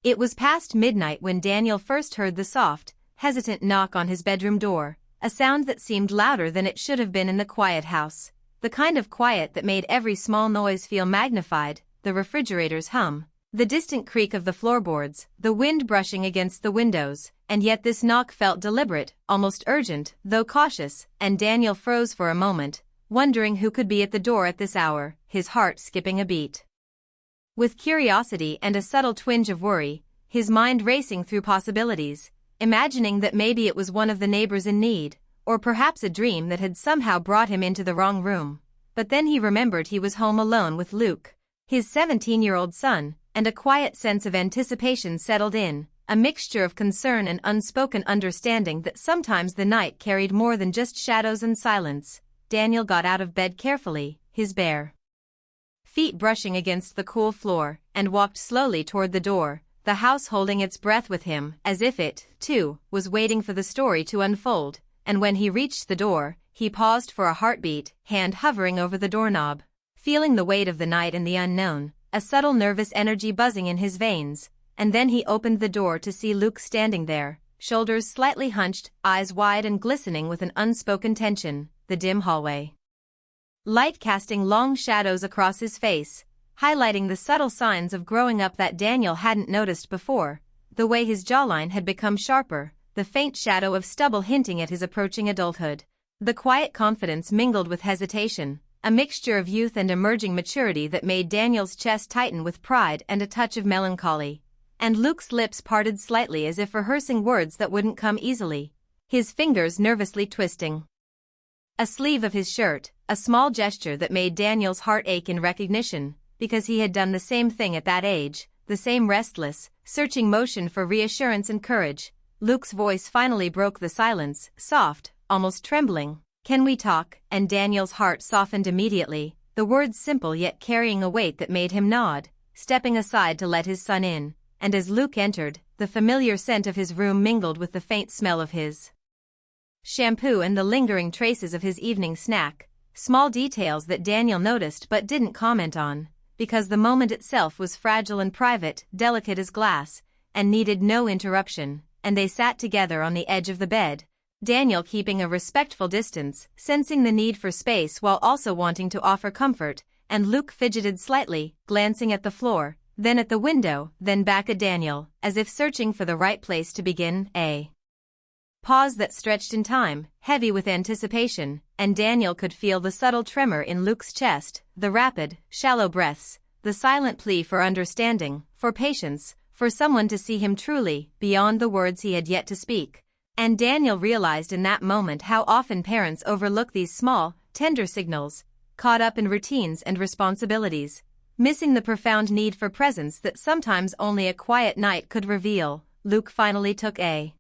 It was past midnight when Daniel first heard the soft, hesitant knock on his bedroom door, a sound that seemed louder than it should have been in the quiet house, the kind of quiet that made every small noise feel magnified, the refrigerator's hum, the distant creak of the floorboards, the wind brushing against the windows, and yet this knock felt deliberate, almost urgent, though cautious, and Daniel froze for a moment, wondering who could be at the door at this hour, his heart skipping a beat. With curiosity and a subtle twinge of worry, his mind racing through possibilities, imagining that maybe it was one of the neighbors in need, or perhaps a dream that had somehow brought him into the wrong room. But then he remembered he was home alone with Luke, his 17-year-old son, and a quiet sense of anticipation settled in, a mixture of concern and unspoken understanding that sometimes the night carried more than just shadows and silence. Daniel got out of bed carefully, his bare feet brushing against the cool floor, and walked slowly toward the door, the house holding its breath with him, as if it, too, was waiting for the story to unfold. And when he reached the door, he paused for a heartbeat, hand hovering over the doorknob, feeling the weight of the night and the unknown, a subtle nervous energy buzzing in his veins, and then he opened the door to see Luke standing there, shoulders slightly hunched, eyes wide and glistening with an unspoken tension, the dim hallway light casting long shadows across his face, highlighting the subtle signs of growing up that Daniel hadn't noticed before, the way his jawline had become sharper, the faint shadow of stubble hinting at his approaching adulthood, the quiet confidence mingled with hesitation, a mixture of youth and emerging maturity that made Daniel's chest tighten with pride and a touch of melancholy. And Luke's lips parted slightly as if rehearsing words that wouldn't come easily, his fingers nervously twisting a sleeve of his shirt, a small gesture that made Daniel's heart ache in recognition, because he had done the same thing at that age, the same restless, searching motion for reassurance and courage. Luke's voice finally broke the silence, soft, almost trembling. "Can we talk?" And Daniel's heart softened immediately, the words simple yet carrying a weight that made him nod, stepping aside to let his son in, and as Luke entered, the familiar scent of his room mingled with the faint smell of his shampoo and the lingering traces of his evening snack, small details that Daniel noticed but didn't comment on, because the moment itself was fragile and private, delicate as glass, and needed no interruption, and they sat together on the edge of the bed, Daniel keeping a respectful distance, sensing the need for space while also wanting to offer comfort, and Luke fidgeted slightly, glancing at the floor, then at the window, then back at Daniel, as if searching for the right place to begin. A pause that stretched in time, heavy with anticipation, and Daniel could feel the subtle tremor in Luke's chest, the rapid, shallow breaths, the silent plea for understanding, for patience, for someone to see him truly, beyond the words he had yet to speak. And Daniel realized in that moment how often parents overlook these small, tender signals, caught up in routines and responsibilities, missing the profound need for presence that sometimes only a quiet night could reveal. Luke finally took a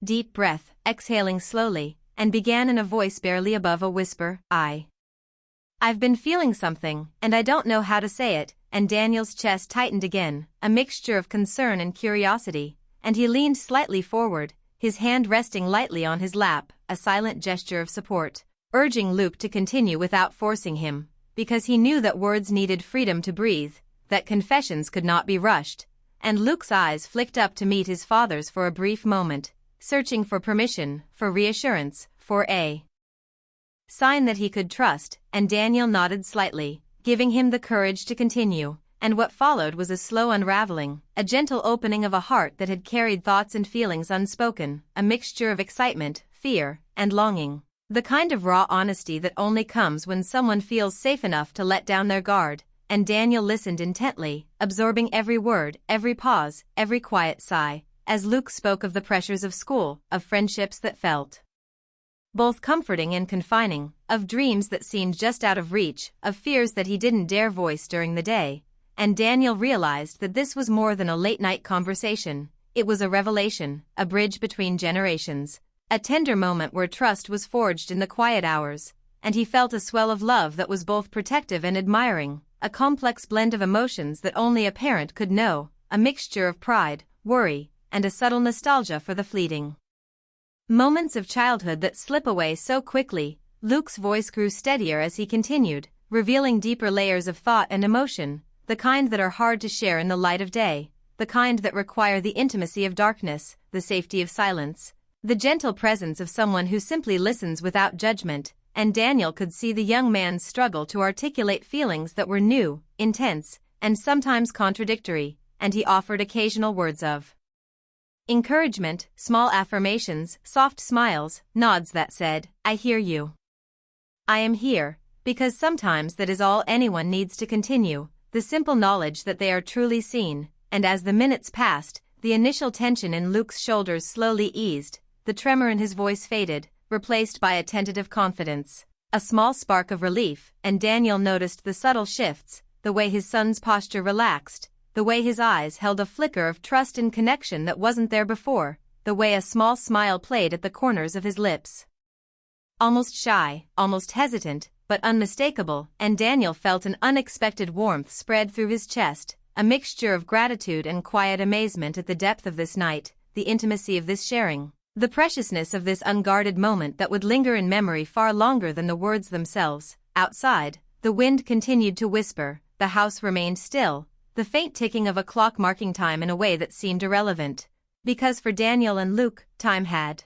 deep breath, exhaling slowly, and began in a voice barely above a whisper, I've been feeling something, and I don't know how to say it." And Daniel's chest tightened again, a mixture of concern and curiosity, and he leaned slightly forward, his hand resting lightly on his lap, a silent gesture of support, urging Luke to continue without forcing him, because he knew that words needed freedom to breathe, that confessions could not be rushed. And Luke's eyes flicked up to meet his father's for a brief moment, searching for permission, for reassurance, for a sign that he could trust, and Daniel nodded slightly, giving him the courage to continue. And what followed was a slow unraveling, a gentle opening of a heart that had carried thoughts and feelings unspoken, a mixture of excitement, fear, and longing, the kind of raw honesty that only comes when someone feels safe enough to let down their guard. And Daniel listened intently, absorbing every word, every pause, every quiet sigh, as Luke spoke of the pressures of school, of friendships that felt both comforting and confining, of dreams that seemed just out of reach, of fears that he didn't dare voice during the day. And Daniel realized that this was more than a late-night conversation. It was a revelation, a bridge between generations, a tender moment where trust was forged in the quiet hours, and he felt a swell of love that was both protective and admiring, a complex blend of emotions that only a parent could know, a mixture of pride, worry, and a subtle nostalgia for the fleeting moments of childhood that slip away so quickly. Luke's voice grew steadier as he continued, revealing deeper layers of thought and emotion, the kind that are hard to share in the light of day. the kind that require the intimacy of darkness, the safety of silence, the gentle presence of someone who simply listens without judgment, and Daniel could see the young man's struggle to articulate feelings that were new, intense, and sometimes contradictory, and he offered occasional words of encouragement, small affirmations, soft smiles, nods that said, "I hear you. I am here," because sometimes that is all anyone needs to continue, the simple knowledge that they are truly seen. And as the minutes passed, the initial tension in Luke's shoulders slowly eased, the tremor in his voice faded, replaced by a tentative confidence, a small spark of relief, and Daniel noticed the subtle shifts, the way his son's posture relaxed, the way his eyes held a flicker of trust and connection that wasn't there before, the way a small smile played at the corners of his lips. Almost shy, almost hesitant, but unmistakable, and Daniel felt an unexpected warmth spread through his chest, a mixture of gratitude and quiet amazement at the depth of this night, the intimacy of this sharing, the preciousness of this unguarded moment that would linger in memory far longer than the words themselves. Outside, the wind continued to whisper, the house remained still, the faint ticking of a clock marking time in a way that seemed irrelevant. Because for Daniel and Luke, time had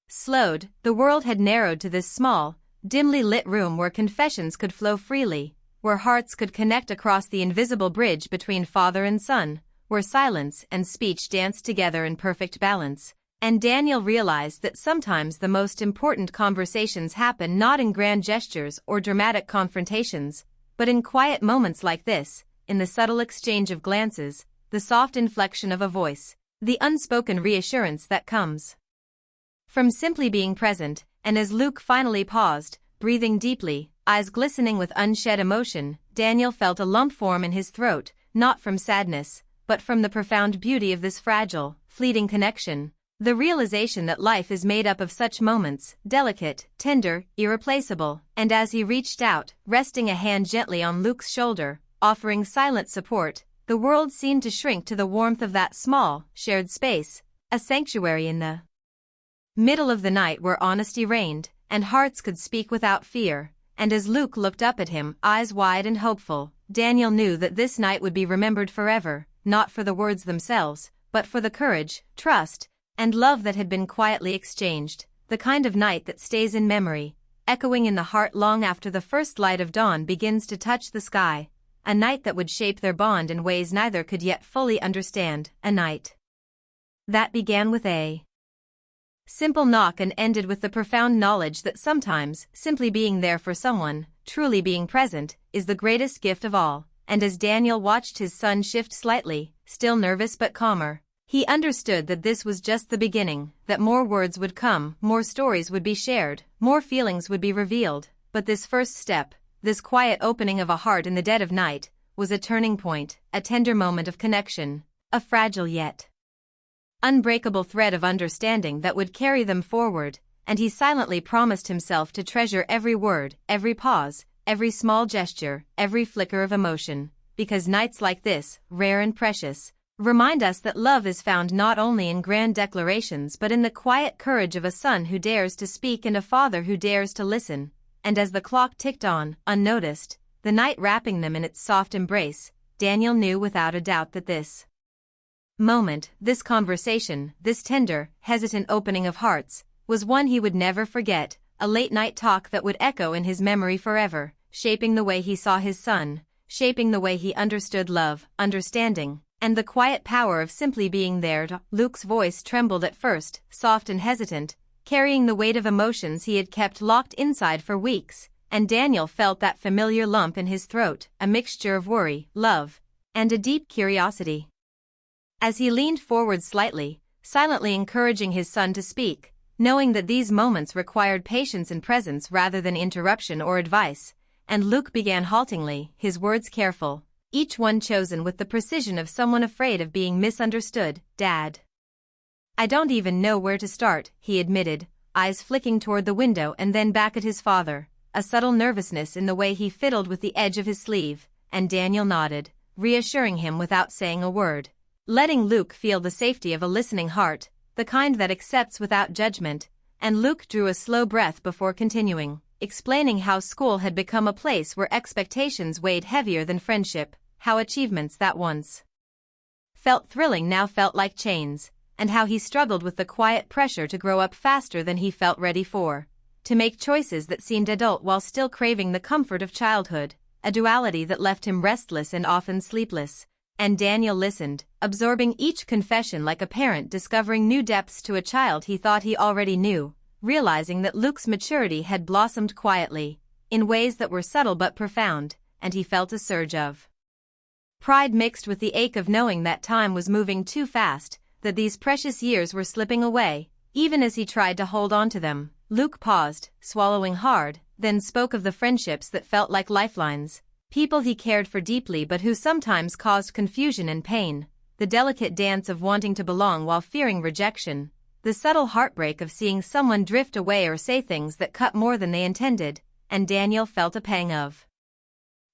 slowed, the world had narrowed to this small, dimly lit room where confessions could flow freely, where hearts could connect across the invisible bridge between father and son, where silence and speech danced together in perfect balance. And Daniel realized that sometimes the most important conversations happen not in grand gestures or dramatic confrontations, but in quiet moments like this, in the subtle exchange of glances, the soft inflection of a voice, the unspoken reassurance that comes from simply being present. And as Luke finally paused, breathing deeply, eyes glistening with unshed emotion, Daniel felt a lump form in his throat, not from sadness, but from the profound beauty of this fragile, fleeting connection. The realization that life is made up of such moments, delicate, tender, irreplaceable, and as he reached out, resting a hand gently on Luke's shoulder, offering silent support, the world seemed to shrink to the warmth of that small, shared space, a sanctuary in the middle of the night where honesty reigned, and hearts could speak without fear. And as Luke looked up at him, eyes wide and hopeful, Daniel knew that this night would be remembered forever, not for the words themselves, but for the courage, trust, and love that had been quietly exchanged, the kind of night that stays in memory, echoing in the heart long after the first light of dawn begins to touch the sky, a night that would shape their bond in ways neither could yet fully understand, a night that began with a simple knock and ended with the profound knowledge that sometimes, simply being there for someone, truly being present, is the greatest gift of all. And as Daniel watched his son shift slightly, still nervous but calmer, he understood that this was just the beginning, that more words would come, more stories would be shared, more feelings would be revealed, but this first step, this quiet opening of a heart in the dead of night, was a turning point, a tender moment of connection, a fragile yet unbreakable thread of understanding that would carry them forward. And he silently promised himself to treasure every word, every pause, every small gesture, every flicker of emotion, because nights like this, rare and precious, remind us that love is found not only in grand declarations but in the quiet courage of a son who dares to speak and a father who dares to listen. And as the clock ticked on, unnoticed, the night wrapping them in its soft embrace, Daniel knew without a doubt that this moment, this conversation, this tender, hesitant opening of hearts, was one he would never forget, a late-night talk that would echo in his memory forever, shaping the way he saw his son, shaping the way he understood love, understanding, and the quiet power of simply being there. Luke's voice trembled at first, soft and hesitant, carrying the weight of emotions he had kept locked inside for weeks, and Daniel felt that familiar lump in his throat, a mixture of worry, love, and a deep curiosity. As he leaned forward slightly, silently encouraging his son to speak, knowing that these moments required patience and presence rather than interruption or advice, and Luke began haltingly, his words careful, each one chosen with the precision of someone afraid of being misunderstood. "Dad, I don't even know where to start," he admitted, eyes flicking toward the window and then back at his father, a subtle nervousness in the way he fiddled with the edge of his sleeve, and Daniel nodded, reassuring him without saying a word, letting Luke feel the safety of a listening heart, the kind that accepts without judgment. And Luke drew a slow breath before continuing, explaining how school had become a place where expectations weighed heavier than friendship, how achievements that once felt thrilling now felt like chains, and how he struggled with the quiet pressure to grow up faster than he felt ready for, to make choices that seemed adult while still craving the comfort of childhood, a duality that left him restless and often sleepless. And Daniel listened, absorbing each confession like a parent discovering new depths to a child he thought he already knew, realizing that Luke's maturity had blossomed quietly, in ways that were subtle but profound, and he felt a surge of pride mixed with the ache of knowing that time was moving too fast, that these precious years were slipping away. Even as he tried to hold on to them, Luke paused, swallowing hard, then spoke of the friendships that felt like lifelines, people he cared for deeply but who sometimes caused confusion and pain, the delicate dance of wanting to belong while fearing rejection, the subtle heartbreak of seeing someone drift away or say things that cut more than they intended, and Daniel felt a pang of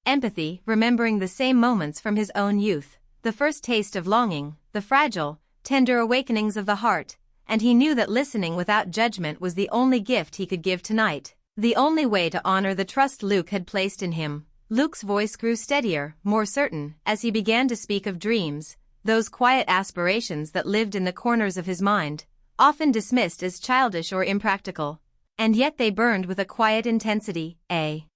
empathy, remembering the same moments from his own youth, the first taste of longing, the fragile, tender awakenings of the heart, and he knew that listening without judgment was the only gift he could give tonight, the only way to honor the trust Luke had placed in him. Luke's voice grew steadier, more certain, as he began to speak of dreams, those quiet aspirations that lived in the corners of his mind, often dismissed as childish or impractical, and yet they burned with a quiet intensity, a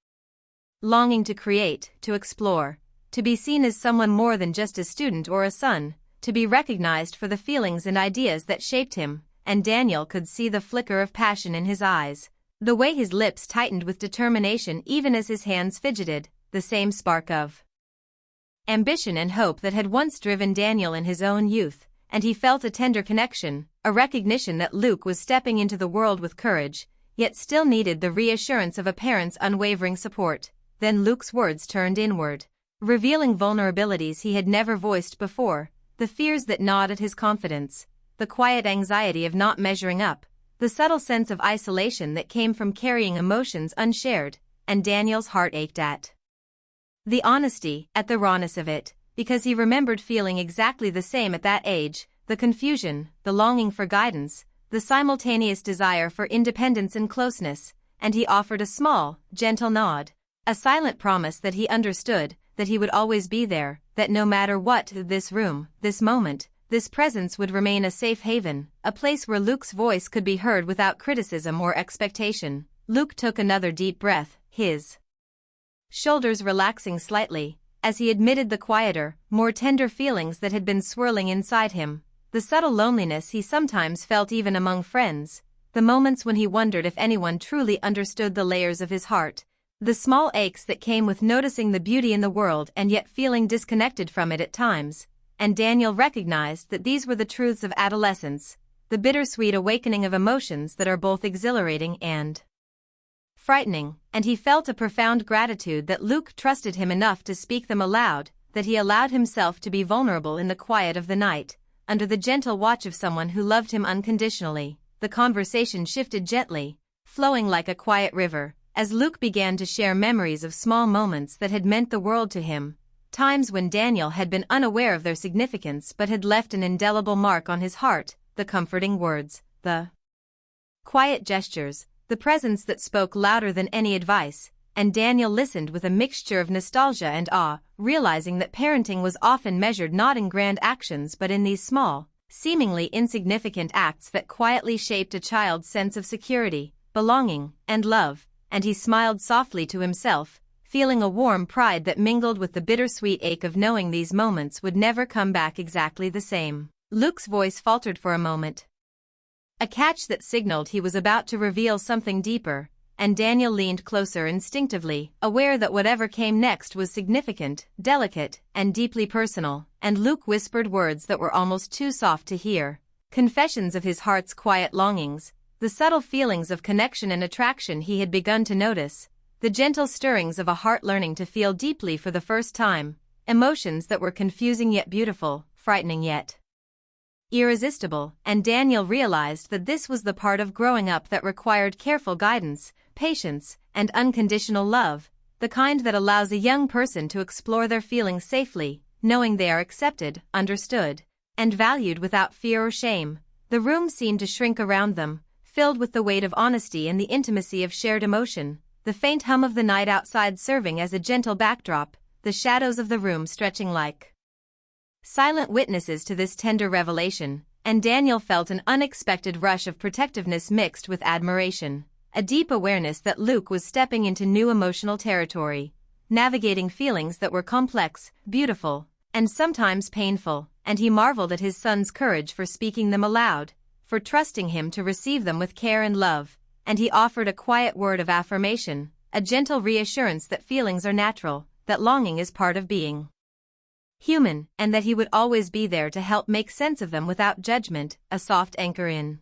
longing to create, to explore, to be seen as someone more than just a student or a son, to be recognized for the feelings and ideas that shaped him, and Daniel could see the flicker of passion in his eyes, the way his lips tightened with determination even as his hands fidgeted, the same spark of ambition and hope that had once driven Daniel in his own youth, and he felt a tender connection, a recognition that Luke was stepping into the world with courage, yet still needed the reassurance of a parent's unwavering support. Then Luke's words turned inward, revealing vulnerabilities he had never voiced before, the fears that gnawed at his confidence, the quiet anxiety of not measuring up, the subtle sense of isolation that came from carrying emotions unshared, and Daniel's heart ached at the honesty, at the rawness of it, because he remembered feeling exactly the same at that age, the confusion, the longing for guidance, the simultaneous desire for independence and closeness, and he offered a small, gentle nod, a silent promise that he understood, that he would always be there, that no matter what, this room, this moment, this presence would remain a safe haven, a place where Luke's voice could be heard without criticism or expectation. Luke took another deep breath, his shoulders relaxing slightly, as he admitted the quieter, more tender feelings that had been swirling inside him, the subtle loneliness he sometimes felt even among friends, the moments when he wondered if anyone truly understood the layers of his heart, the small aches that came with noticing the beauty in the world and yet feeling disconnected from it at times, and Daniel recognized that these were the truths of adolescence, the bittersweet awakening of emotions that are both exhilarating and frightening, and he felt a profound gratitude that Luke trusted him enough to speak them aloud, that he allowed himself to be vulnerable in the quiet of the night, under the gentle watch of someone who loved him unconditionally. The conversation shifted gently, flowing like a quiet river, as Luke began to share memories of small moments that had meant the world to him, times when Daniel had been unaware of their significance but had left an indelible mark on his heart, the comforting words, the quiet gestures, the presence that spoke louder than any advice, and Daniel listened with a mixture of nostalgia and awe, realizing that parenting was often measured not in grand actions but in these small, seemingly insignificant acts that quietly shaped a child's sense of security, belonging, and love, and he smiled softly to himself, feeling a warm pride that mingled with the bittersweet ache of knowing these moments would never come back exactly the same. Luke's voice faltered for a moment, a catch that signaled he was about to reveal something deeper, and Daniel leaned closer instinctively, aware that whatever came next was significant, delicate, and deeply personal, and Luke whispered words that were almost too soft to hear, confessions of his heart's quiet longings, the subtle feelings of connection and attraction he had begun to notice, the gentle stirrings of a heart learning to feel deeply for the first time, emotions that were confusing yet beautiful, frightening yet irresistible, and Daniel realized that this was the part of growing up that required careful guidance, patience, and unconditional love, the kind that allows a young person to explore their feelings safely, knowing they are accepted, understood, and valued without fear or shame. The room seemed to shrink around them, filled with the weight of honesty and the intimacy of shared emotion, the faint hum of the night outside serving as a gentle backdrop, the shadows of the room stretching like silent witnesses to this tender revelation, and Daniel felt an unexpected rush of protectiveness mixed with admiration, a deep awareness that Luke was stepping into new emotional territory, navigating feelings that were complex, beautiful, and sometimes painful, and he marveled at his son's courage for speaking them aloud, for trusting him to receive them with care and love, and he offered a quiet word of affirmation, a gentle reassurance that feelings are natural, that longing is part of being human, and that he would always be there to help make sense of them without judgment, a soft anchor in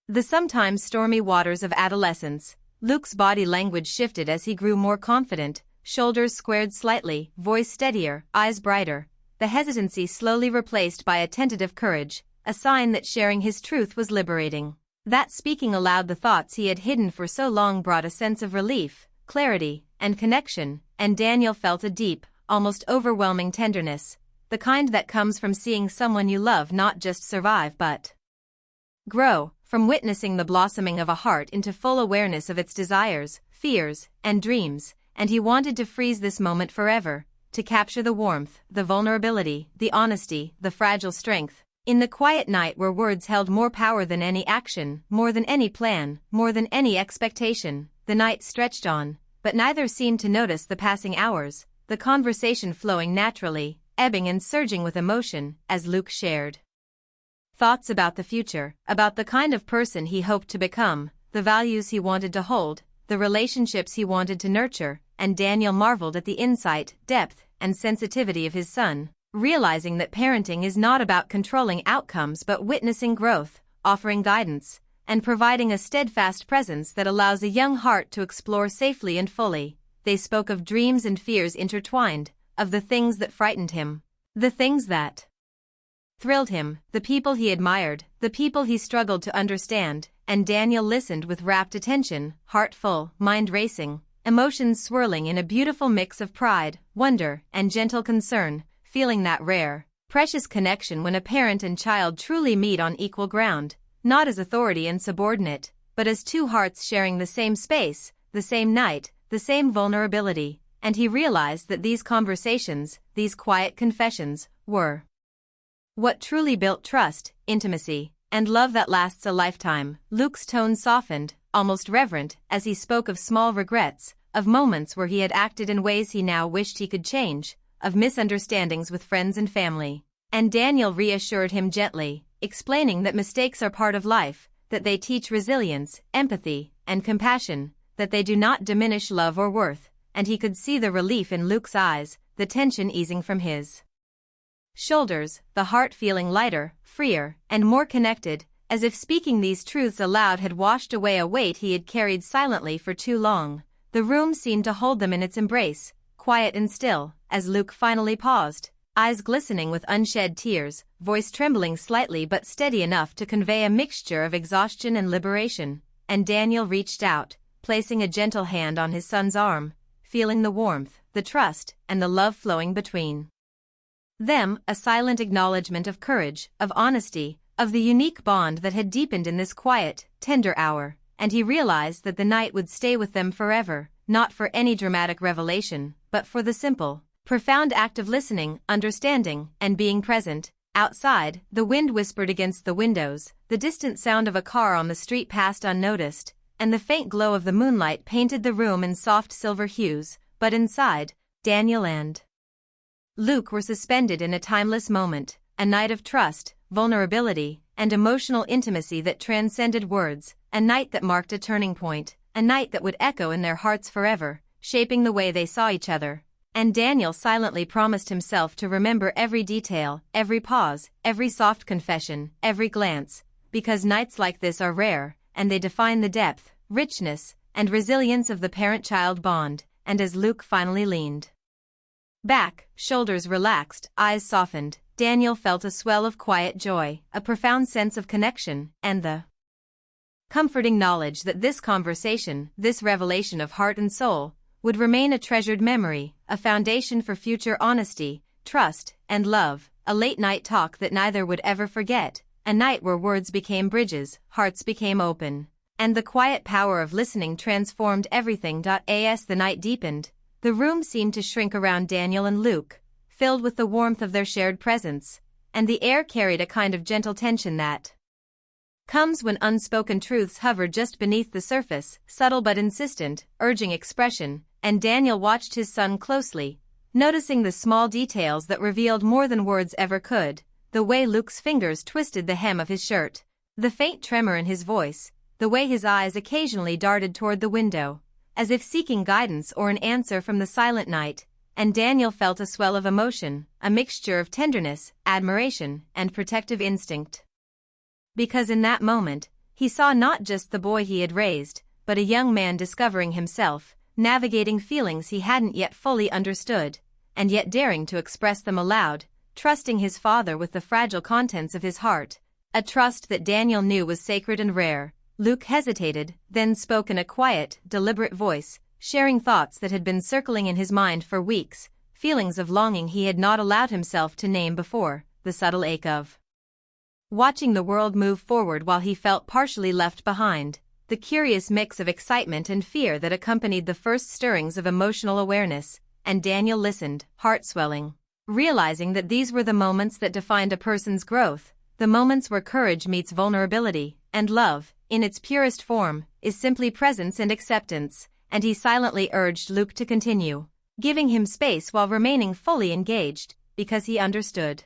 the sometimes stormy waters of adolescence. Luke's body language shifted as he grew more confident, shoulders squared slightly, voice steadier, eyes brighter, the hesitancy slowly replaced by a tentative courage, a sign that sharing his truth was liberating. That speaking aloud the thoughts he had hidden for so long brought a sense of relief, clarity, and connection, and Daniel felt a deep, almost overwhelming tenderness, the kind that comes from seeing someone you love not just survive but grow, from witnessing the blossoming of a heart into full awareness of its desires, fears, and dreams, and he wanted to freeze this moment forever, to capture the warmth, the vulnerability, the honesty, the fragile strength, in the quiet night where words held more power than any action, more than any plan, more than any expectation. The night stretched on, but neither seemed to notice the passing hours, the conversation flowing naturally, ebbing and surging with emotion, as Luke shared thoughts about the future, about the kind of person he hoped to become, the values he wanted to hold, the relationships he wanted to nurture, and Daniel marveled at the insight, depth, and sensitivity of his son, realizing that parenting is not about controlling outcomes but witnessing growth, offering guidance, and providing a steadfast presence that allows a young heart to explore safely and fully. They spoke of dreams and fears intertwined, of the things that frightened him, the things that thrilled him, the people he admired, the people he struggled to understand, and Daniel listened with rapt attention, heart full, mind racing, emotions swirling in a beautiful mix of pride, wonder, and gentle concern, feeling that rare, precious connection when a parent and child truly meet on equal ground, not as authority and subordinate, but as two hearts sharing the same space, the same night, the same vulnerability, and he realized that these conversations, these quiet confessions, were what truly built trust, intimacy, and love that lasts a lifetime. Luke's tone softened, almost reverent, as he spoke of small regrets, of moments where he had acted in ways he now wished he could change, of misunderstandings with friends and family. And Daniel reassured him gently, explaining that mistakes are part of life, that they teach resilience, empathy, and compassion, that they do not diminish love or worth, and he could see the relief in Luke's eyes, the tension easing from his shoulders, the heart feeling lighter, freer, and more connected, as if speaking these truths aloud had washed away a weight he had carried silently for too long. The room seemed to hold them in its embrace, quiet and still, as Luke finally paused, eyes glistening with unshed tears, voice trembling slightly but steady enough to convey a mixture of exhaustion and liberation, and Daniel reached out, placing a gentle hand on his son's arm, feeling the warmth, the trust, and the love flowing between them, a silent acknowledgement of courage, of honesty, of the unique bond that had deepened in this quiet, tender hour, and he realized that the night would stay with them forever, not for any dramatic revelation, but for the simple, profound act of listening, understanding, and being present. Outside, the wind whispered against the windows, the distant sound of a car on the street passed unnoticed, and the faint glow of the moonlight painted the room in soft silver hues, but inside, Daniel and Luke were suspended in a timeless moment, a night of trust, vulnerability, and emotional intimacy that transcended words, a night that marked a turning point, a night that would echo in their hearts forever, shaping the way they saw each other. And Daniel silently promised himself to remember every detail, every pause, every soft confession, every glance, because nights like this are rare, and they define the depth, richness, and resilience of the parent-child bond. And as Luke finally leaned back, shoulders relaxed, eyes softened, Daniel felt a swell of quiet joy, a profound sense of connection, and the comforting knowledge that this conversation, this revelation of heart and soul, would remain a treasured memory, a foundation for future honesty, trust, and love, a late-night talk that neither would ever forget, a night where words became bridges, hearts became open, and the quiet power of listening transformed everything. As the night deepened, the room seemed to shrink around Daniel and Luke, filled with the warmth of their shared presence, and the air carried a kind of gentle tension that comes when unspoken truths hover just beneath the surface, subtle but insistent, urging expression, and Daniel watched his son closely, noticing the small details that revealed more than words ever could, the way Luke's fingers twisted the hem of his shirt, the faint tremor in his voice, the way his eyes occasionally darted toward the window, as if seeking guidance or an answer from the silent night, and Daniel felt a swell of emotion, a mixture of tenderness, admiration, and protective instinct. Because in that moment, he saw not just the boy he had raised, but a young man discovering himself, navigating feelings he hadn't yet fully understood, and yet daring to express them aloud, trusting his father with the fragile contents of his heart, a trust that Daniel knew was sacred and rare. Luke hesitated, then spoke in a quiet, deliberate voice, sharing thoughts that had been circling in his mind for weeks, feelings of longing he had not allowed himself to name before, the subtle ache of watching the world move forward while he felt partially left behind, the curious mix of excitement and fear that accompanied the first stirrings of emotional awareness, and Daniel listened, heart-swelling, realizing that these were the moments that defined a person's growth, the moments where courage meets vulnerability, and love, in its purest form, is simply presence and acceptance, and he silently urged Luke to continue, giving him space while remaining fully engaged, because he understood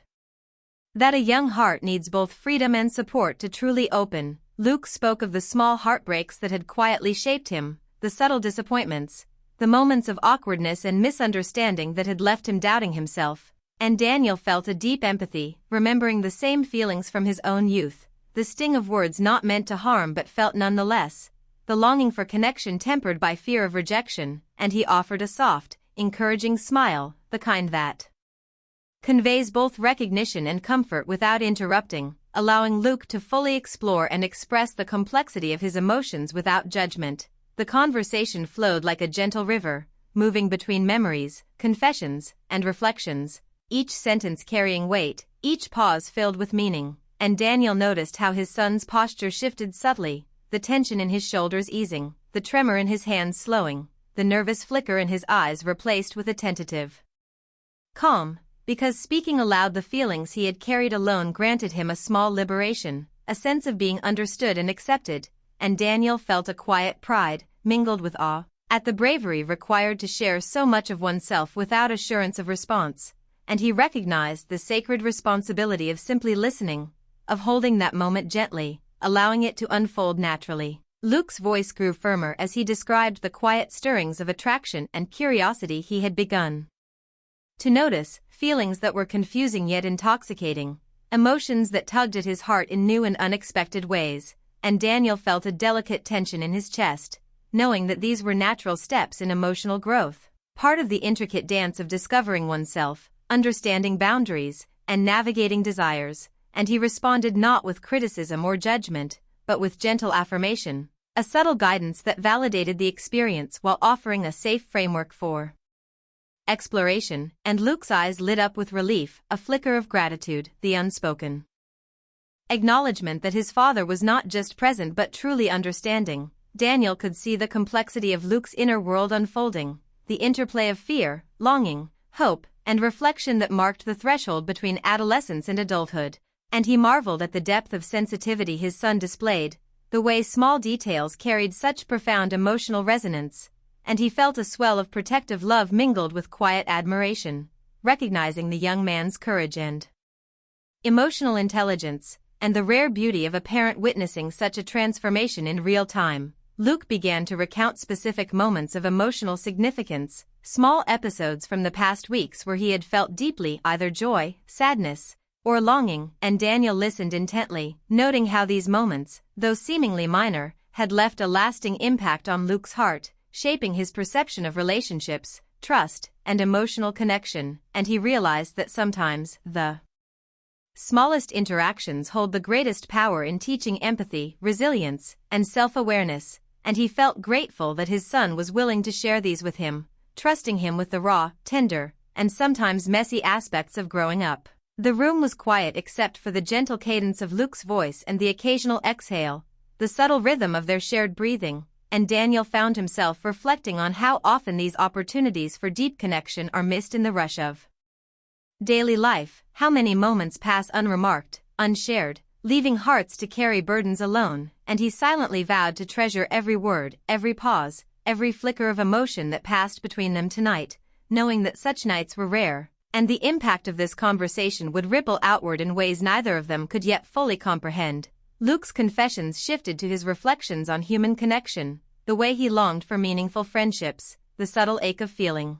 that a young heart needs both freedom and support to truly open. Luke spoke of the small heartbreaks that had quietly shaped him, the subtle disappointments, the moments of awkwardness and misunderstanding that had left him doubting himself, and Daniel felt a deep empathy, remembering the same feelings from his own youth, the sting of words not meant to harm but felt nonetheless, the longing for connection tempered by fear of rejection, and he offered a soft, encouraging smile, the kind that conveys both recognition and comfort without interrupting, allowing Luke to fully explore and express the complexity of his emotions without judgment. The conversation flowed like a gentle river, moving between memories, confessions, and reflections, each sentence carrying weight, each pause filled with meaning, and Daniel noticed how his son's posture shifted subtly, the tension in his shoulders easing, the tremor in his hands slowing, the nervous flicker in his eyes replaced with a tentative calm, because speaking aloud the feelings he had carried alone granted him a small liberation, a sense of being understood and accepted, and Daniel felt a quiet pride, mingled with awe, at the bravery required to share so much of oneself without assurance of response, and he recognized the sacred responsibility of simply listening, of holding that moment gently, allowing it to unfold naturally. Luke's voice grew firmer as he described the quiet stirrings of attraction and curiosity he had begun to notice, feelings that were confusing yet intoxicating, emotions that tugged at his heart in new and unexpected ways, and Daniel felt a delicate tension in his chest, knowing that these were natural steps in emotional growth, part of the intricate dance of discovering oneself, understanding boundaries, and navigating desires, and he responded not with criticism or judgment, but with gentle affirmation, a subtle guidance that validated the experience while offering a safe framework for exploration, and Luke's eyes lit up with relief, a flicker of gratitude, the unspoken acknowledgement that his father was not just present but truly understanding. Daniel could see the complexity of Luke's inner world unfolding, the interplay of fear, longing, hope, and reflection that marked the threshold between adolescence and adulthood, and he marveled at the depth of sensitivity his son displayed, the way small details carried such profound emotional resonance, and he felt a swell of protective love mingled with quiet admiration, recognizing the young man's courage and emotional intelligence, and the rare beauty of a parent witnessing such a transformation in real time. Luke began to recount specific moments of emotional significance, small episodes from the past weeks where he had felt deeply either joy, sadness, or longing, and Daniel listened intently, noting how these moments, though seemingly minor, had left a lasting impact on Luke's heart, shaping his perception of relationships, trust, and emotional connection, and he realized that sometimes, the smallest interactions hold the greatest power in teaching empathy, resilience, and self-awareness, and he felt grateful that his son was willing to share these with him, trusting him with the raw, tender, and sometimes messy aspects of growing up. The room was quiet except for the gentle cadence of Luke's voice and the occasional exhale, the subtle rhythm of their shared breathing, and Daniel found himself reflecting on how often these opportunities for deep connection are missed in the rush of Daily life, how many moments pass unremarked, unshared, leaving hearts to carry burdens alone, and he silently vowed to treasure every word, every pause, every flicker of emotion that passed between them tonight, knowing that such nights were rare, and the impact of this conversation would ripple outward in ways neither of them could yet fully comprehend. Luke's confessions shifted to his reflections on human connection, the way he longed for meaningful friendships, the subtle ache of feeling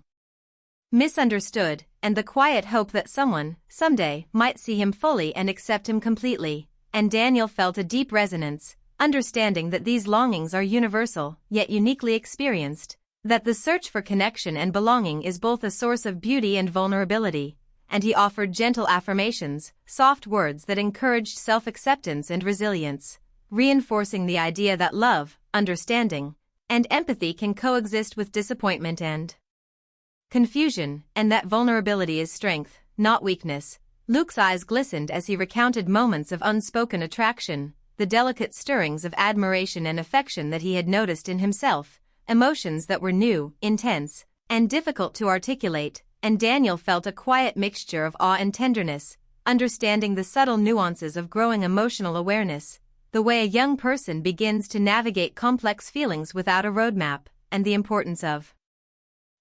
misunderstood, and the quiet hope that someone, someday, might see him fully and accept him completely. And Daniel felt a deep resonance, understanding that these longings are universal, yet uniquely experienced, that the search for connection and belonging is both a source of beauty and vulnerability, and he offered gentle affirmations, soft words that encouraged self-acceptance and resilience, reinforcing the idea that love, understanding, and empathy can coexist with disappointment and confusion, and that vulnerability is strength, not weakness. Luke's eyes glistened as he recounted moments of unspoken attraction, the delicate stirrings of admiration and affection that he had noticed in himself, emotions that were new, intense, and difficult to articulate, and Daniel felt a quiet mixture of awe and tenderness, understanding the subtle nuances of growing emotional awareness, the way a young person begins to navigate complex feelings without a roadmap, and the importance of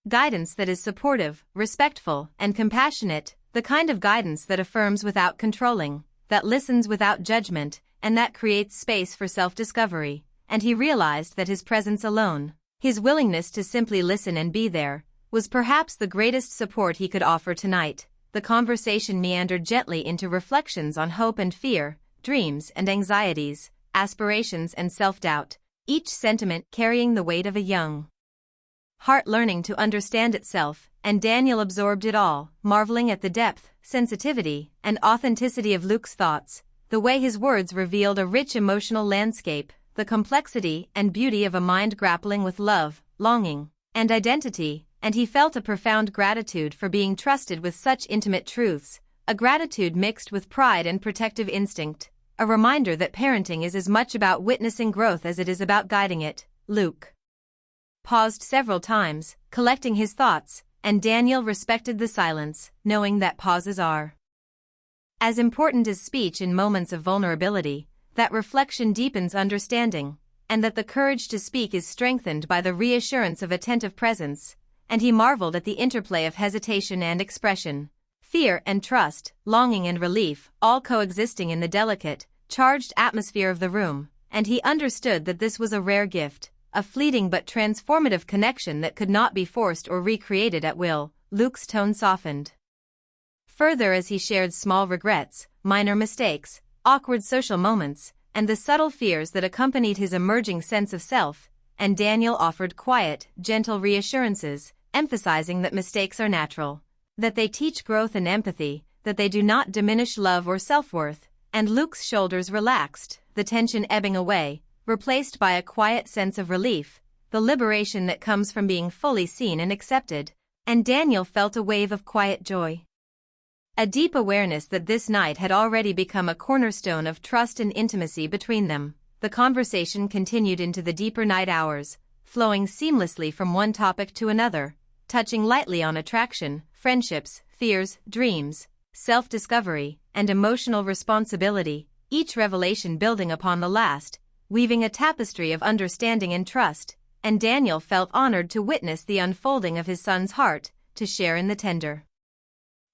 guidance that is supportive, respectful, and compassionate, the kind of guidance that affirms without controlling, that listens without judgment, and that creates space for self-discovery. And he realized that his presence alone, his willingness to simply listen and be there, was perhaps the greatest support he could offer tonight. The conversation meandered gently into reflections on hope and fear, dreams and anxieties, aspirations and self-doubt, each sentiment carrying the weight of a young heart learning to understand itself, and Daniel absorbed it all, marveling at the depth, sensitivity, and authenticity of Luke's thoughts, the way his words revealed a rich emotional landscape, the complexity and beauty of a mind grappling with love, longing, and identity, and he felt a profound gratitude for being trusted with such intimate truths, a gratitude mixed with pride and protective instinct, a reminder that parenting is as much about witnessing growth as it is about guiding it. Luke paused several times, collecting his thoughts, and Daniel respected the silence, knowing that pauses are as important as speech in moments of vulnerability, that reflection deepens understanding, and that the courage to speak is strengthened by the reassurance of attentive presence, and he marveled at the interplay of hesitation and expression, fear and trust, longing and relief, all coexisting in the delicate, charged atmosphere of the room, and he understood that this was a rare gift, a fleeting but transformative connection that could not be forced or recreated at will. Luke's tone softened further as he shared small regrets, minor mistakes, awkward social moments, and the subtle fears that accompanied his emerging sense of self, and Daniel offered quiet, gentle reassurances, emphasizing that mistakes are natural, that they teach growth and empathy, that they do not diminish love or self-worth, and Luke's shoulders relaxed, the tension ebbing away, replaced by a quiet sense of relief, the liberation that comes from being fully seen and accepted, and Daniel felt a wave of quiet joy. A deep awareness that this night had already become a cornerstone of trust and intimacy between them. The conversation continued into the deeper night hours, flowing seamlessly from one topic to another, touching lightly on attraction, friendships, fears, dreams, self-discovery, and emotional responsibility, each revelation building upon the last, weaving a tapestry of understanding and trust, and Daniel felt honored to witness the unfolding of his son's heart, to share in the tender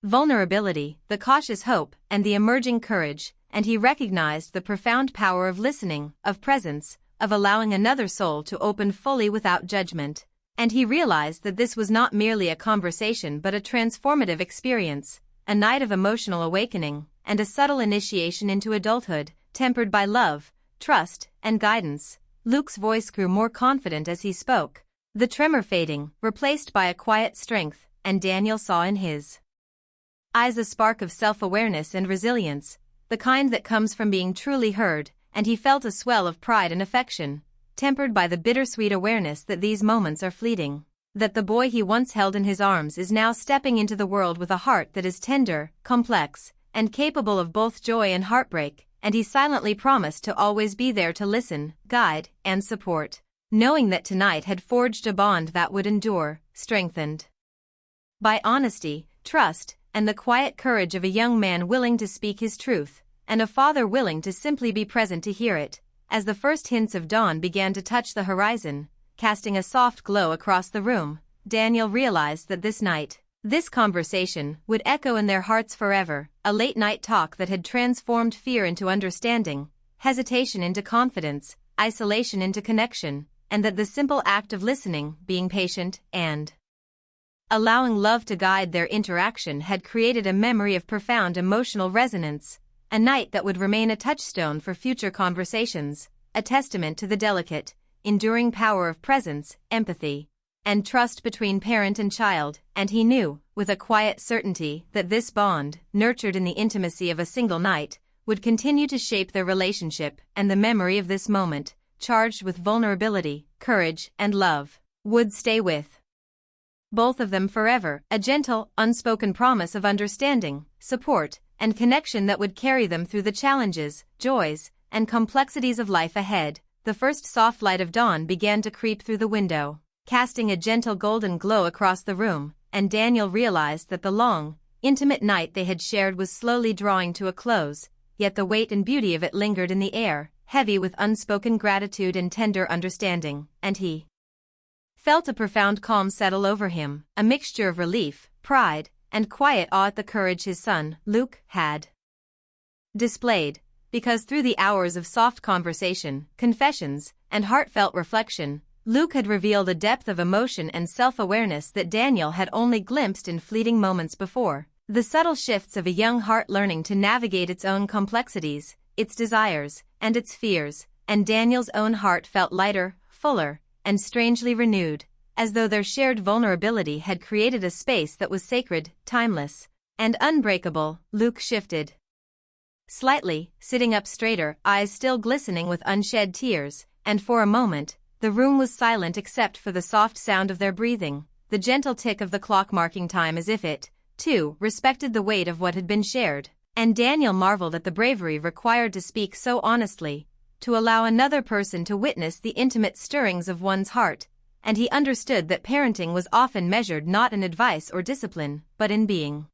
vulnerability, the cautious hope, and the emerging courage, and he recognized the profound power of listening, of presence, of allowing another soul to open fully without judgment, and he realized that this was not merely a conversation but a transformative experience, a night of emotional awakening, and a subtle initiation into adulthood, tempered by love, trust, and guidance. Luke's voice grew more confident as he spoke, the tremor fading, replaced by a quiet strength, and Daniel saw in his eyes a spark of self-awareness and resilience, the kind that comes from being truly heard, and he felt a swell of pride and affection, tempered by the bittersweet awareness that these moments are fleeting, that the boy he once held in his arms is now stepping into the world with a heart that is tender, complex, and capable of both joy and heartbreak, and he silently promised to always be there to listen, guide, and support, knowing that tonight had forged a bond that would endure, strengthened by honesty, trust, and the quiet courage of a young man willing to speak his truth, and a father willing to simply be present to hear it. As the first hints of dawn began to touch the horizon, casting a soft glow across the room, Daniel realized that this night, this conversation, would echo in their hearts forever, a late-night talk that had transformed fear into understanding, hesitation into confidence, isolation into connection, and that the simple act of listening, being patient, and allowing love to guide their interaction had created a memory of profound emotional resonance, a night that would remain a touchstone for future conversations, a testament to the delicate, enduring power of presence, empathy, and trust between parent and child. And he knew, with a quiet certainty, that this bond, nurtured in the intimacy of a single night, would continue to shape their relationship, and the memory of this moment, charged with vulnerability, courage, and love, would stay with both of them forever, a gentle, unspoken promise of understanding, support, and connection that would carry them through the challenges, joys, and complexities of life ahead. The first soft light of dawn began to creep through the window, casting a gentle golden glow across the room, and Daniel realized that the long, intimate night they had shared was slowly drawing to a close, yet the weight and beauty of it lingered in the air, heavy with unspoken gratitude and tender understanding, and he felt a profound calm settle over him, a mixture of relief, pride, and quiet awe at the courage his son, Luke, had displayed, because through the hours of soft conversation, confessions, and heartfelt reflection, Luke had revealed a depth of emotion and self-awareness that Daniel had only glimpsed in fleeting moments before. The subtle shifts of a young heart learning to navigate its own complexities, its desires, and its fears, and Daniel's own heart felt lighter, fuller, and strangely renewed, as though their shared vulnerability had created a space that was sacred, timeless, and unbreakable. Luke shifted slightly, sitting up straighter, eyes still glistening with unshed tears, and for a moment, the room was silent except for the soft sound of their breathing, the gentle tick of the clock marking time, as if it, too, respected the weight of what had been shared. And Daniel marveled at the bravery required to speak so honestly, to allow another person to witness the intimate stirrings of one's heart, and he understood that parenting was often measured not in advice or discipline, but in being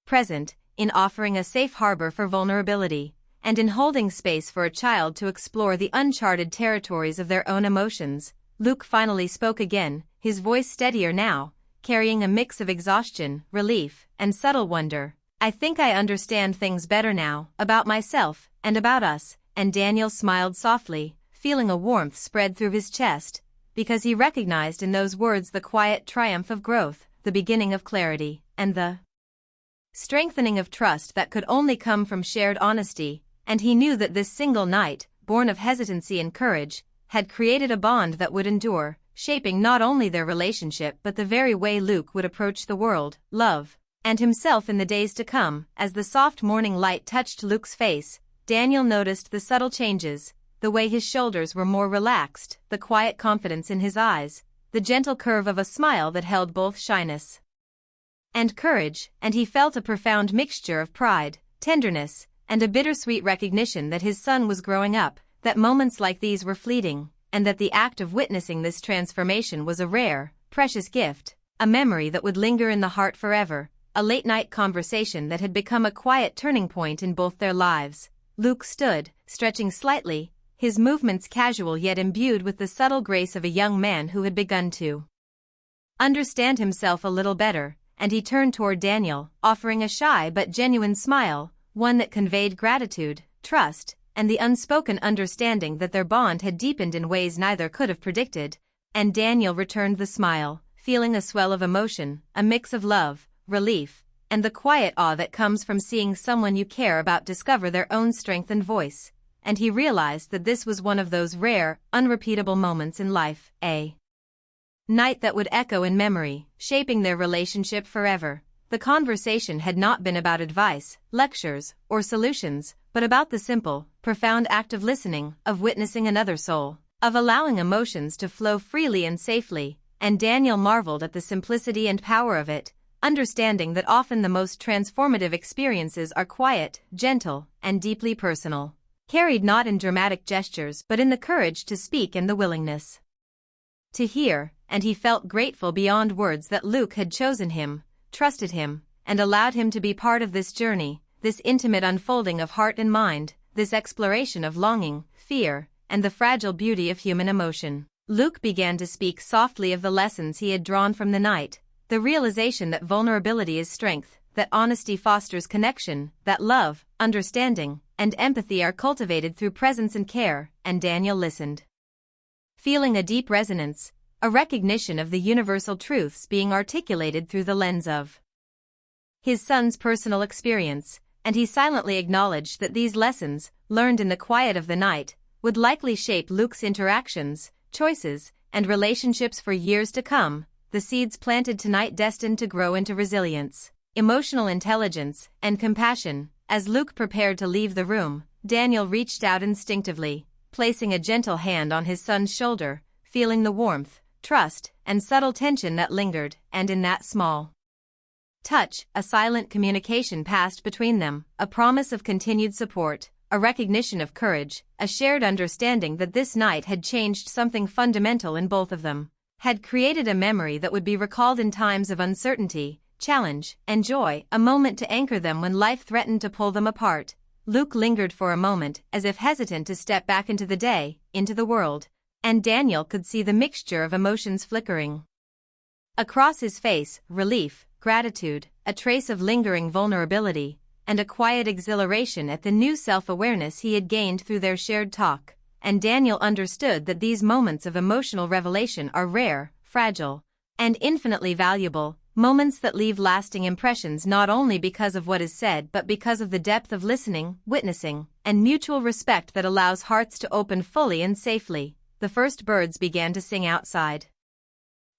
present, in offering a safe harbor for vulnerability, and in holding space for a child to explore the uncharted territories of their own emotions. Luke finally spoke again, his voice steadier now, carrying a mix of exhaustion, relief, and subtle wonder. "I think I understand things better now, about myself, and about us," and Daniel smiled softly, feeling a warmth spread through his chest, because he recognized in those words the quiet triumph of growth, the beginning of clarity, and the strengthening of trust that could only come from shared honesty. And he knew that this single night, born of hesitancy and courage, had created a bond that would endure, shaping not only their relationship but the very way Luke would approach the world, love, and himself in the days to come. As the soft morning light touched Luke's face, Daniel noticed the subtle changes, the way his shoulders were more relaxed, the quiet confidence in his eyes, the gentle curve of a smile that held both shyness and courage, and he felt a profound mixture of pride, tenderness, and a bittersweet recognition that his son was growing up, that moments like these were fleeting, and that the act of witnessing this transformation was a rare, precious gift, a memory that would linger in the heart forever, a late-night conversation that had become a quiet turning point in both their lives. Luke stood, stretching slightly, his movements casual yet imbued with the subtle grace of a young man who had begun to understand himself a little better, and he turned toward Daniel, offering a shy but genuine smile, one that conveyed gratitude, trust, and the unspoken understanding that their bond had deepened in ways neither could have predicted. And Daniel returned the smile, feeling a swell of emotion, a mix of love, relief, and the quiet awe that comes from seeing someone you care about discover their own strength and voice. And he realized that this was one of those rare, unrepeatable moments in life, a night that would echo in memory, shaping their relationship forever. The conversation had not been about advice, lectures, or solutions, but about the simple, profound act of listening, of witnessing another soul, of allowing emotions to flow freely and safely, and Daniel marveled at the simplicity and power of it, understanding that often the most transformative experiences are quiet, gentle, and deeply personal, carried not in dramatic gestures but in the courage to speak and the willingness to hear. And he felt grateful beyond words that Luke had chosen him, trusted him, and allowed him to be part of this journey, this intimate unfolding of heart and mind, this exploration of longing, fear, and the fragile beauty of human emotion. Luke began to speak softly of the lessons he had drawn from the night, the realization that vulnerability is strength, that honesty fosters connection, that love, understanding, and empathy are cultivated through presence and care, and Daniel listened, feeling a deep resonance, a recognition of the universal truths being articulated through the lens of his son's personal experience, and he silently acknowledged that these lessons, learned in the quiet of the night, would likely shape Luke's interactions, choices, and relationships for years to come, the seeds planted tonight destined to grow into resilience, emotional intelligence, and compassion. As Luke prepared to leave the room, Daniel reached out instinctively, placing a gentle hand on his son's shoulder, feeling the warmth, trust, and subtle tension that lingered, and in that small touch, a silent communication passed between them, a promise of continued support, a recognition of courage, a shared understanding that this night had changed something fundamental in both of them, had created a memory that would be recalled in times of uncertainty, challenge, and joy, a moment to anchor them when life threatened to pull them apart. Luke lingered for a moment, as if hesitant to step back into the day, into the world, and Daniel could see the mixture of emotions flickering across his face: relief, gratitude, a trace of lingering vulnerability, and a quiet exhilaration at the new self-awareness he had gained through their shared talk. And Daniel understood that these moments of emotional revelation are rare, fragile, and infinitely valuable, moments that leave lasting impressions not only because of what is said but because of the depth of listening, witnessing, and mutual respect that allows hearts to open fully and safely. The first birds began to sing outside,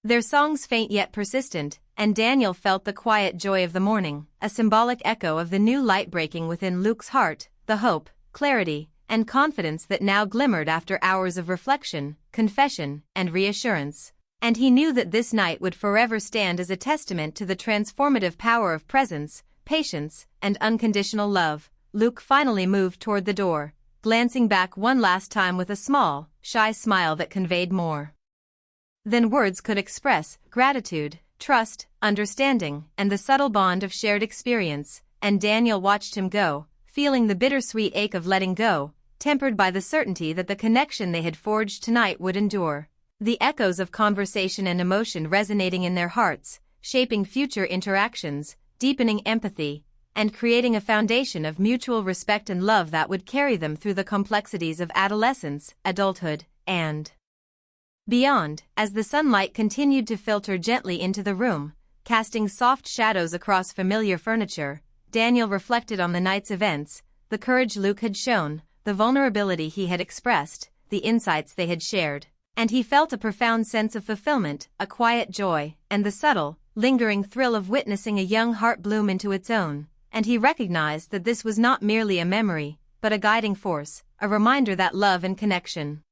their songs faint yet persistent, and Daniel felt the quiet joy of the morning, a symbolic echo of the new light breaking within Luke's heart, the hope, clarity, and confidence that now glimmered after hours of reflection, confession, and reassurance. And he knew that this night would forever stand as a testament to the transformative power of presence, patience, and unconditional love. Luke finally moved toward the door, glancing back one last time with a small, shy smile that conveyed more than words could express: gratitude, trust, understanding, and the subtle bond of shared experience. And Daniel watched him go, feeling the bittersweet ache of letting go, tempered by the certainty that the connection they had forged tonight would endure. The echoes of conversation and emotion resonating in their hearts, shaping future interactions, deepening empathy, and creating a foundation of mutual respect and love that would carry them through the complexities of adolescence, adulthood, and beyond. As the sunlight continued to filter gently into the room, casting soft shadows across familiar furniture, Daniel reflected on the night's events, the courage Luke had shown, the vulnerability he had expressed, the insights they had shared, and he felt a profound sense of fulfillment, a quiet joy, and the subtle, lingering thrill of witnessing a young heart bloom into its own. And he recognized that this was not merely a memory, but a guiding force, a reminder that love and connection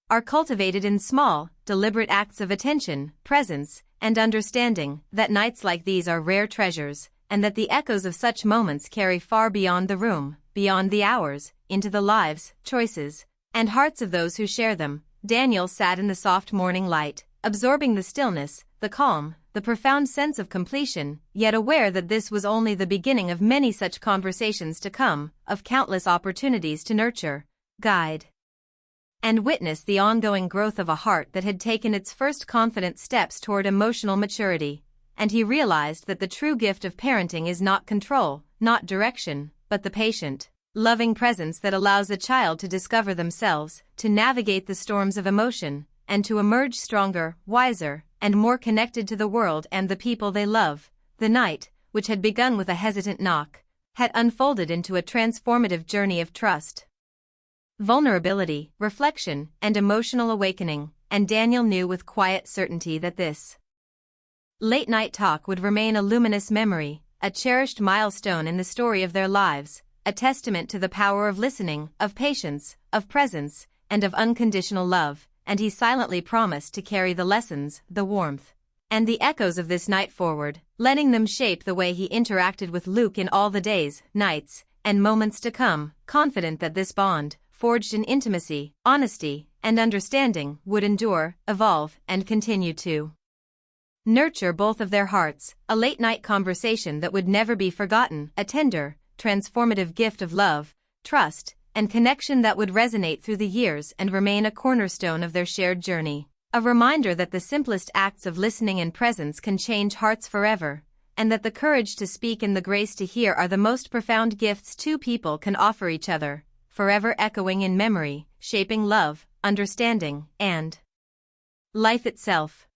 are cultivated in small, deliberate acts of attention, presence, and understanding, that nights like these are rare treasures, and that the echoes of such moments carry far beyond the room, beyond the hours, into the lives, choices, and hearts of those who share them. Daniel sat in the soft morning light, absorbing the stillness, the calm, the profound sense of completion, yet aware that this was only the beginning of many such conversations to come, of countless opportunities to nurture, guide, and witness the ongoing growth of a heart that had taken its first confident steps toward emotional maturity. And he realized that the true gift of parenting is not control, not direction, but the patient, loving presence that allows a child to discover themselves, to navigate the storms of emotion, and to emerge stronger, wiser, and more connected to the world and the people they love. The night, which had begun with a hesitant knock, had unfolded into a transformative journey of trust, vulnerability, reflection, and emotional awakening, and Daniel knew with quiet certainty that this late-night talk would remain a luminous memory, a cherished milestone in the story of their lives, a testament to the power of listening, of patience, of presence, and of unconditional love. And he silently promised to carry the lessons, the warmth, and the echoes of this night forward, letting them shape the way he interacted with Luke in all the days, nights, and moments to come, confident that this bond, forged in intimacy, honesty, and understanding, would endure, evolve, and continue to nurture both of their hearts, a late-night conversation that would never be forgotten, a tender, transformative gift of love, trust, and connection that would resonate through the years and remain a cornerstone of their shared journey. A reminder that the simplest acts of listening and presence can change hearts forever, and that the courage to speak and the grace to hear are the most profound gifts two people can offer each other, forever echoing in memory, shaping love, understanding, and life itself.